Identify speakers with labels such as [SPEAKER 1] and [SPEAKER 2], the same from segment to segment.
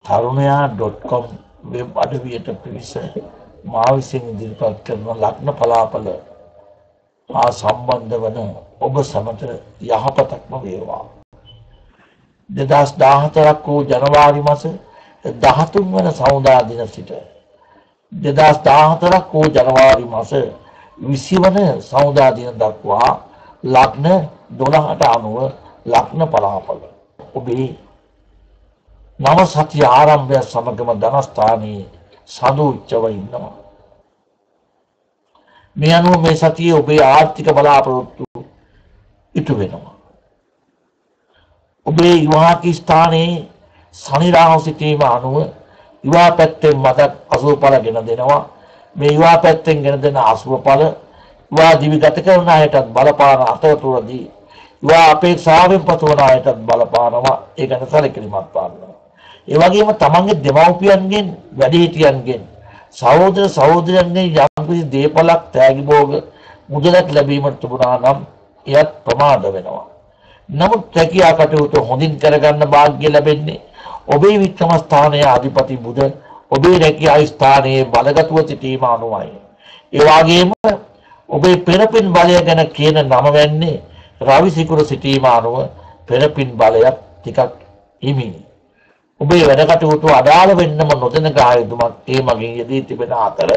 [SPEAKER 1] tarunaya.com web අඩවියට පිවිස මා විසින් ඉදිරිපත් කරන ලග්න පලාපල හා සම්බන්ධ වන ඔබ සමට යහපතක්ම වේවා. 2014 වූ ජනවාරි මාස 13 වන සවුදා දින සිට 2014 වූ ජනවාරි මාස 20 වන සවුදා දින දක්වා ලග්න 12ට අනුව ලග්න පලාපල ඔබේ නව සතිය ආරම්භය සමගම ධනස්ථානයේ සඳු උච්චව ඉන්නවා. මේ අනුව මේ සතියේ ඔබේ ආර්ථික බලාපොරොත්තු ඉටු වෙනවා. ඔබේ විවාහික ස්ථානයේ සනි රාහු සිටීම අනුව විවාහ පැත්තෙන් මතක් අසුබඵල ගෙන දෙනවා. මේ විවාහ පැත්තෙන් ගෙන දෙන අසුබඵල විවාහ ජීවිත ගත කරන අයටත් බලපාන අතරතුරදී විවාහ අපේක්ෂාවෙන් පසුවන අයටත් බලපානවා. ඒ ගැන සැලකිලිමත් වන්න. ඒ වගේම තමන්ගේ දෙමව්පියන්ගෙන් වැඩිහිටියන්ගෙන් සහෝදර සහෝදරයන්ගෙන් යම්කිසි දේපලක් තෑගි භෝග මුදලක් ලැබීමට තිබුණා නම් එයත් ප්‍රමාද වෙනවා. නමුත් රැකියා කටයුතු හොඳින් කරගන්න වාග්ය ලැබෙන්නේ ඔබේ වික්‍රම ස්ථානයේ අධිපති බුධ ඔබේ රැකියා ස්ථානයේ බලගතුව සිටීම අනුවයි. ඒ වගේම ඔබේ පෙරපින් බලය ගැන කියන නම වෙන්නේ රවි සිකුර සිටීම අනුව පෙරපින් බලයක් ටිකක් හිමියි. ඔබේ වැඩ කටයුතු අඩාල වෙන්නම නොදෙන ගායතුමක් ඒ මගින් යෙදී තිබෙන අතර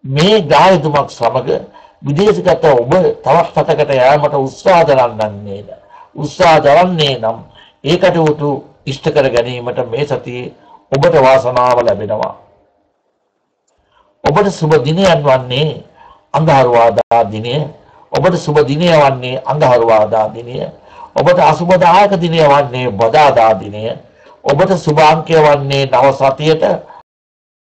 [SPEAKER 1] මේ ගායතුමක් සමග විදේශගත ඔබ තවත් රටකට යාමට උත්සාහ දරන්නේ නම් ඒ කටයුතු ඉෂ්ට කර ගැනීමට මේ සතියේ ඔබට වාසනාව ලැබෙනවා. ඔබට සුබ දිනයන් වන්නේ අඟහරුවාදා දිනය. ඔබට සුබ දිනය වන්නේ අඟහරුවාදා දිනය. ඔබට අසුබදායක දිනය වන්නේ බදාදා දිනය. ඔබට සුභ අංකය වන්නේ නව සතියට